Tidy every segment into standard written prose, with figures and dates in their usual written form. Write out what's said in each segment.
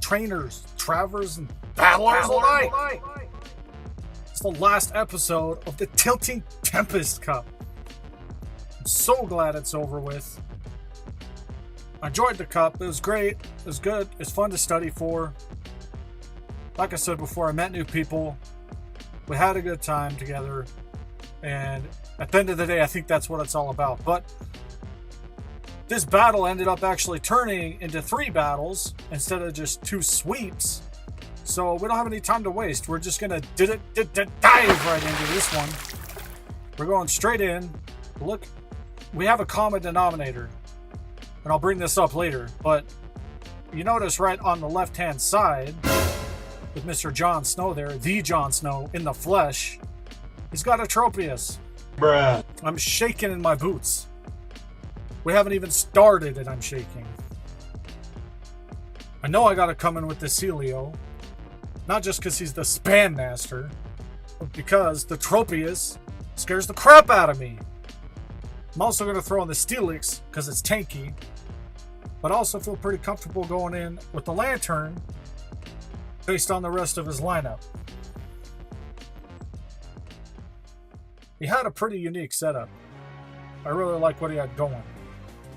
trainers, travelers, and battlers alike. It's the last episode of the Tilting Tempest Cup. I'm so glad it's over with. I enjoyed the cup. It was great. It was good. It's fun to study for. Like I said before, I met new people. We had a good time together. And at the end of the day, I think that's what it's all about. But this battle ended up actually turning into 3 battles instead of just 2 sweeps. So we don't have any time to waste. We're just going to dive right into this one. We're going straight in. Look, we have a common denominator. And I'll bring this up later. But you notice right on the left-hand side, with Mr. Jon Snow there, the Jon Snow in the flesh, he's got a Tropius. Bruh. I'm shaking in my boots. We haven't even started and I'm shaking. I know I gotta come in with the Celio. Not just because he's the spam master, but because the Tropius scares the crap out of me. I'm also going to throw in the Steelix because it's tanky. But I also feel pretty comfortable going in with the Lantern based on the rest of his lineup. He had a pretty unique setup. I really like what he had going.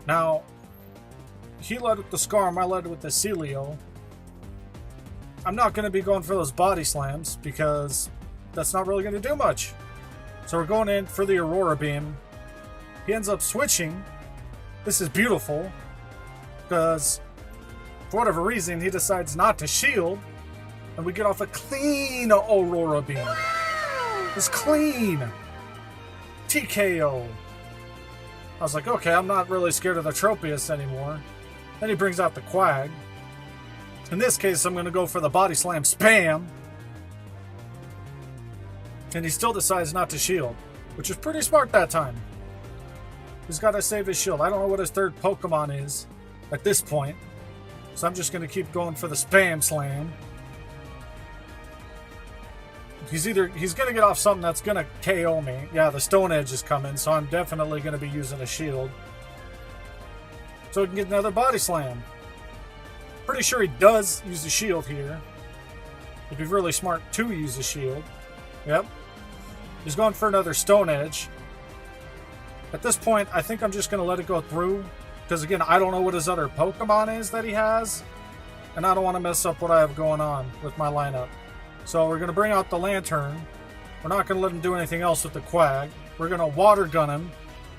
Now, he led with the Scarm, I led with the Celio. I'm not going to be going for those body slams because that's not really going to do much. So we're going in for the Aurora Beam. He ends up switching. This is beautiful because for whatever reason he decides not to shield and we get off a clean Aurora Beam. It's clean. TKO. I was like, okay, I'm not really scared of the Tropius anymore. Then he brings out the Quag. In this case, I'm going to go for the Body Slam Spam. And he still decides not to shield, which is pretty smart that time. He's got to save his shield. I don't know what his third Pokemon is at this point. So I'm just going to keep going for the Spam Slam. He's going to get off something that's going to KO me. Yeah, the Stone Edge is coming, so I'm definitely going to be using a shield. So we can get another Body Slam. Pretty sure he does use a shield here. It'd be really smart to use a shield. Yep. He's going for another Stone Edge. At this point, I think I'm just going to let it go through. Because again, I don't know what his other Pokemon is that he has. And I don't want to mess up what I have going on with my lineup. So we're going to bring out the Lantern. We're not going to let him do anything else with the Quag. We're going to Water Gun him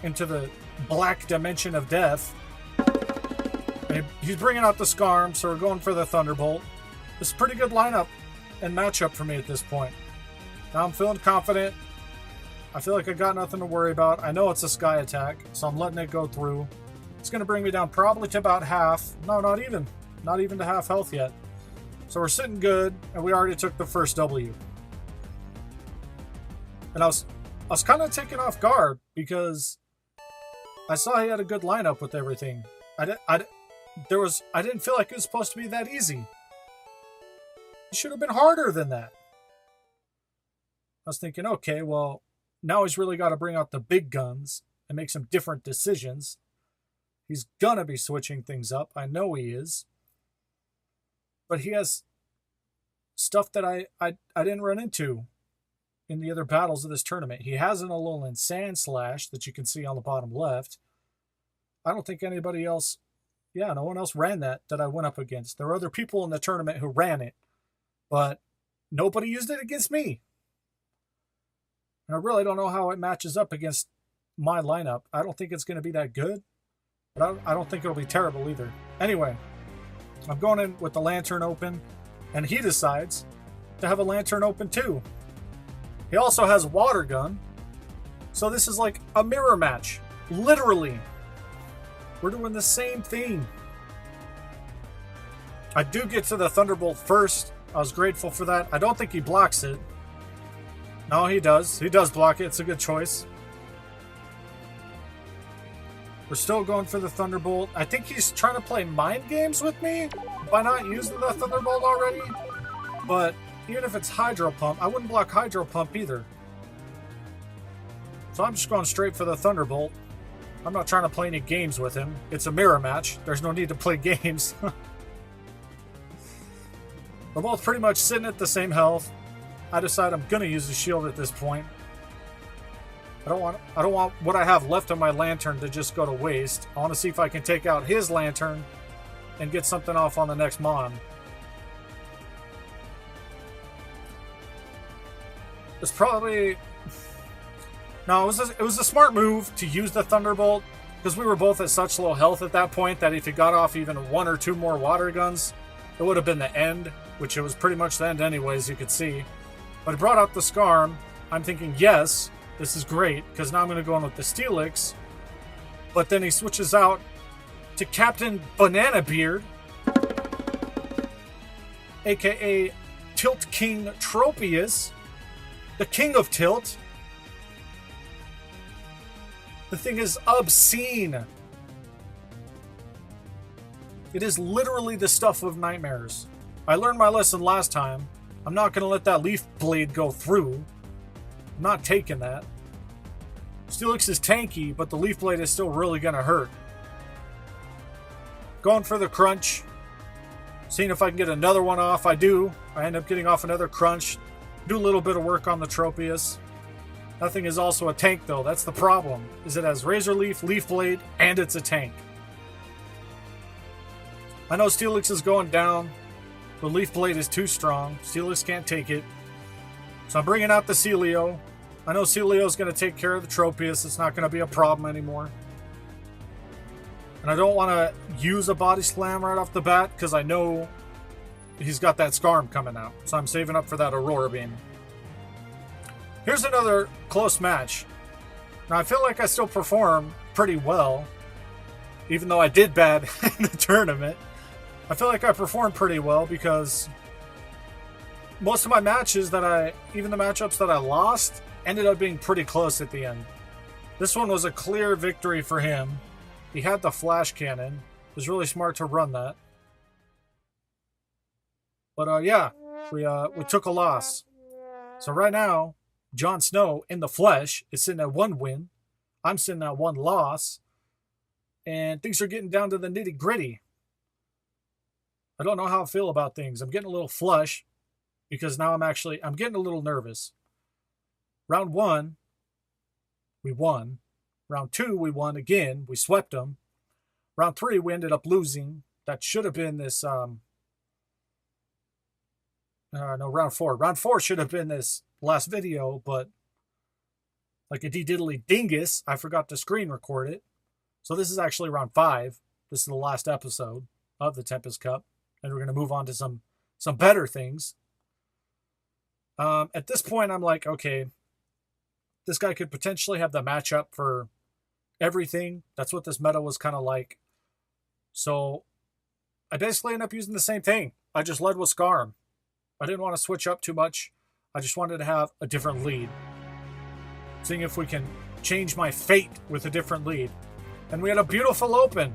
into the black dimension of death. He's bringing out the Scarm, so we're going for the Thunderbolt. It's a pretty good lineup and matchup for me at this point. Now I'm feeling confident. I feel like I got nothing to worry about. I know it's a Sky Attack, so I'm letting it go through. It's going to bring me down probably to about half. No, not even. Not even to half health yet. So we're sitting good, and we already took the first W. And I was kind of taken off guard because I saw he had a good lineup with everything. I didn't feel like it was supposed to be that easy. It should have been harder than that. I was thinking, okay, well, now he's really got to bring out the big guns and make some different decisions. He's gonna be switching things up. I know he is. But he has stuff that I didn't run into in the other battles of this tournament. He has an Alolan Sand Slash that you can see on the bottom left. I don't think anybody else... Yeah, no one else ran that I went up against. There were other people in the tournament who ran it, but nobody used it against me. And I really don't know how it matches up against my lineup. I don't think it's going to be that good, but I don't think it'll be terrible either. Anyway, I'm going in with the Lantern open, and he decides to have a Lantern open too. He also has Water Gun, so this is like a mirror match, literally. We're doing the same thing. I do get to the Thunderbolt first. I was grateful for that. I don't think he blocks it. No, he does. He does block it. It's a good choice. We're still going for the Thunderbolt. I think he's trying to play mind games with me by not using the Thunderbolt already. But even if it's Hydro Pump, I wouldn't block Hydro Pump either. So I'm just going straight for the Thunderbolt. I'm not trying to play any games with him. It's a mirror match. There's no need to play games. We're both pretty much sitting at the same health. I decide I'm gonna use the shield at this point. I don't want what I have left of my lantern to just go to waste. I want to see if I can take out his lantern and get something off on the next Mon. It's probably... No, it was a smart move to use the Thunderbolt, because we were both at such low health at that point that if he got off even 1 or 2 more water guns, it would have been the end, which it was pretty much the end anyways, you could see. But he brought out the Scarm. I'm thinking, yes, this is great, because now I'm going to go in with the Steelix. But then he switches out to Captain Banana Beard, aka Tilt King Tropius, the King of Tilt. The thing is obscene. It is literally the stuff of nightmares. I learned my lesson last time. I'm not going to let that Leaf Blade go through. I'm not taking that. Steelix is tanky, but the Leaf Blade is still really going to hurt. Going for the Crunch. Seeing if I can get another one off. I do. I end up getting off another Crunch. Do a little bit of work on the Tropius. That thing is also a tank, though. That's the problem. Is it has Razor Leaf, Leaf Blade, and it's a tank. I know Steelix is going down, but Leaf Blade is too strong. Steelix can't take it. So I'm bringing out the Celio. I know Celio's going to take care of the Tropius. It's not going to be a problem anymore. And I don't want to use a Body Slam right off the bat, because I know he's got that Scarm coming out. So I'm saving up for that Aurora Beam. Here's another close match. Now, I feel like I still perform pretty well, even though I did bad in the tournament. I feel like I performed pretty well because most of my matches even the matchups that I lost, ended up being pretty close at the end. This one was a clear victory for him. He had the Flash Cannon. It was really smart to run that. But yeah, we took a loss. So right now, Jon Snow in the flesh is sitting at 1 win. I'm sitting at 1 loss. And things are getting down to the nitty gritty. I don't know how I feel about things. I'm getting a little flush because now I'm getting a little nervous. Round 1, we won. Round 2, we won again. We swept them. Round 3, we ended up losing. That should have been this, no, round 4. Round 4 should have been this last video, but like a diddly dingus, I forgot to screen record it. So this is actually round 5. This is the last episode of the Tempest Cup, and we're going to move on to some better things. At this point, I'm like, okay, this guy could potentially have the matchup for everything. That's what this meta was kind of like. So I basically end up using the same thing. I just led with Scarm. I didn't want to switch up too much. I just wanted to have a different lead. Seeing if we can change my fate with a different lead. And we had a beautiful open.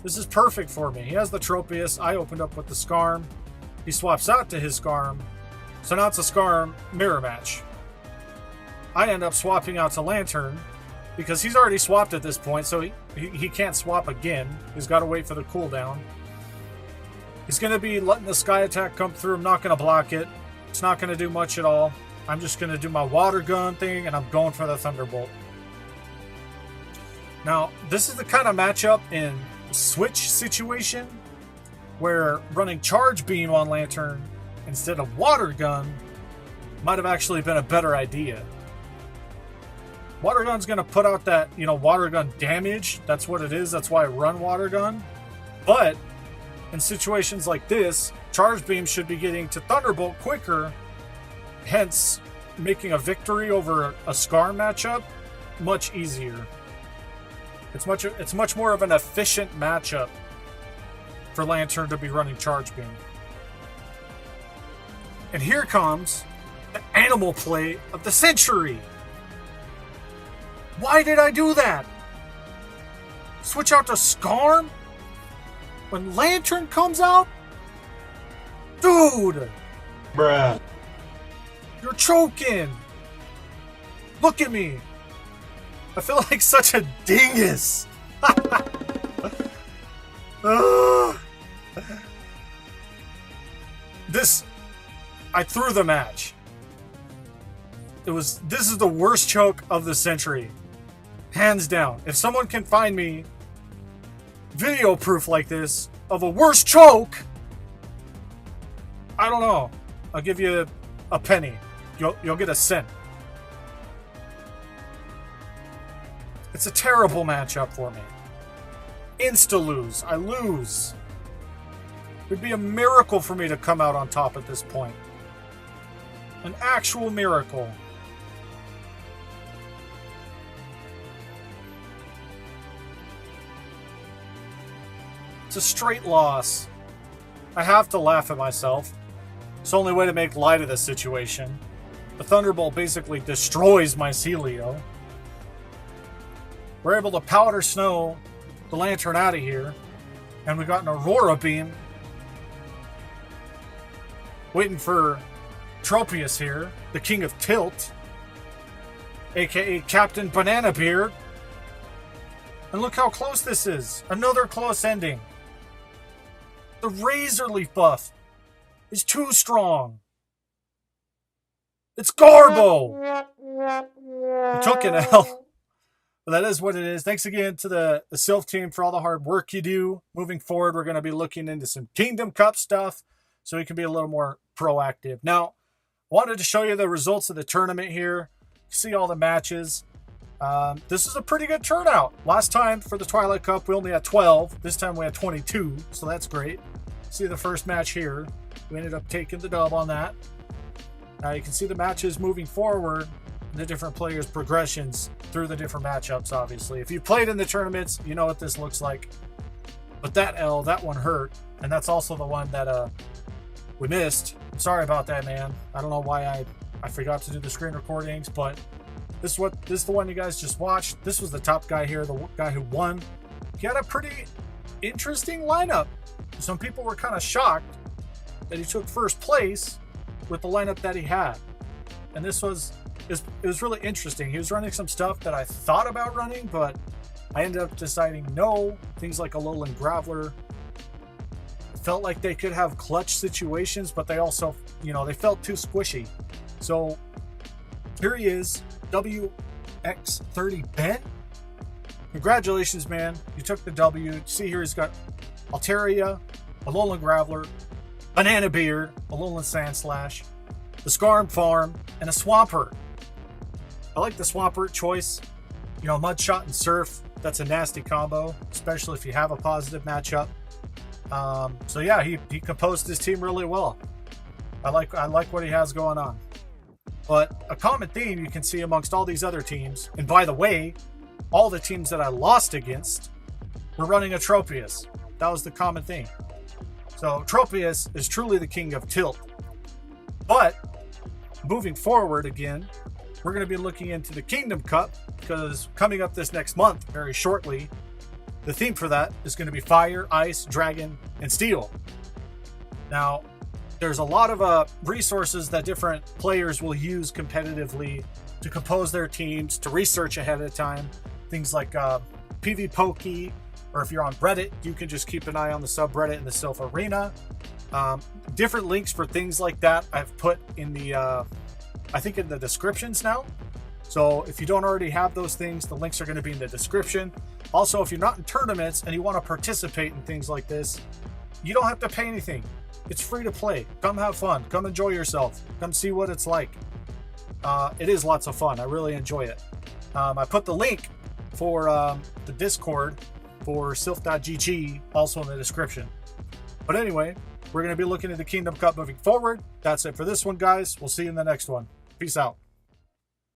This is perfect for me. He has the Tropius. I opened up with the Scarm. He swaps out to his Scarm. So now it's a Scarm mirror match. I end up swapping out to Lantern because he's already swapped at this point, so he can't swap again. He's got to wait for the cooldown. He's going to be letting the Sky Attack come through. I'm not going to block it. It's not going to do much at all. I'm just going to do my Water Gun thing, and I'm going for the Thunderbolt. Now, this is the kind of matchup in Switch situation where running Charge Beam on Lantern instead of Water Gun might have actually been a better idea. Water Gun's going to put out that, Water Gun damage. That's what it is. That's why I run Water Gun. But in situations like this, Charge Beam should be getting to Thunderbolt quicker, hence making a victory over a Scar matchup much easier. It's much more of an efficient matchup for Lantern to be running Charge Beam. And here comes the animal play of the century. Why did I do that? Switch out to Scarm? When Lantern comes out? Dude! Bruh. You're choking! Look at me! I feel like such a dingus! I threw the match. This is the worst choke of the century. Hands down. If someone can find me video proof like this of a worse choke, I don't know. I'll give you a penny. You'll get a cent. It's a terrible matchup for me. Insta-lose. I lose. It'd be a miracle for me to come out on top at this point. An actual miracle. It's a straight loss. I have to laugh at myself. It's the only way to make light of this situation. The Thunderbolt basically destroys my Celio. We're able to powder snow the Lantern out of here. And we got an Aurora Beam. Waiting for Tropius here, the King of Tilt. AKA Captain Banana Beard. And look how close this is. Another close ending. The Razor Leaf buff is too strong. It's Garbo. You took an L. But that is what it is. Thanks again to the Sylph team for all the hard work you do. Moving forward, we're going to be looking into some Kingdom Cup stuff so we can be a little more proactive. Now, I wanted to show you the results of the tournament here. See all the matches. This is a pretty good turnout. Last time for the Twilight Cup, we only had 12. This time we had 22, so that's great. See the first match here. We ended up taking the dub on that. Now you can see the matches moving forward, the different players' progressions through the different matchups, obviously. If you played in the tournaments, you know what this looks like. But that one hurt, and that's also the one that we missed. I'm sorry about that, man. I don't know why I forgot to do the screen recordings, but this is the one you guys just watched. This was the top guy here, the guy who won. He had a pretty interesting lineup. Some people were kind of shocked that he took first place with the lineup that he had. And it was really interesting. He was running some stuff that I thought about running, but I ended up deciding no. Things like Alolan Graveler felt like they could have clutch situations, but they also, they felt too squishy. So here he is, WX30 Ben. Congratulations, man. You took the W. See here, he's got Altaria, Alolan Graveler, Banana Beard, Alolan Sandslash, the Scarm Farm, and a Swampert. I like the Swampert choice. Mud Shot and Surf, that's a nasty combo, especially if you have a positive matchup. So yeah, he composed his team really well. I like what he has going on. But a common theme you can see amongst all these other teams, and by the way, all the teams that I lost against were running a Tropius. That was the common theme. So Tropius is truly the king of tilt. But moving forward again, we're going to be looking into the Kingdom Cup, because coming up this next month, very shortly, the theme for that is going to be Fire, Ice, Dragon, and Steel. Now, there's a lot of resources that different players will use competitively to compose their teams, to research ahead of time. Things like PvPoke, or if you're on Reddit, you can just keep an eye on the subreddit in the Sylph Arena. Different links for things like that I've put in the, I think in the descriptions now. So if you don't already have those things, the links are going to be in the description. Also, if you're not in tournaments and you want to participate in things like this, you don't have to pay anything. It's free to play. Come have fun. Come enjoy yourself. Come see what it's like. It is lots of fun. I really enjoy it. I put the link for the Discord for sylph.gg also in the description. But anyway, we're going to be looking at the Kingdom Cup moving forward. That's it for this one, guys. We'll see you in the next one. Peace out.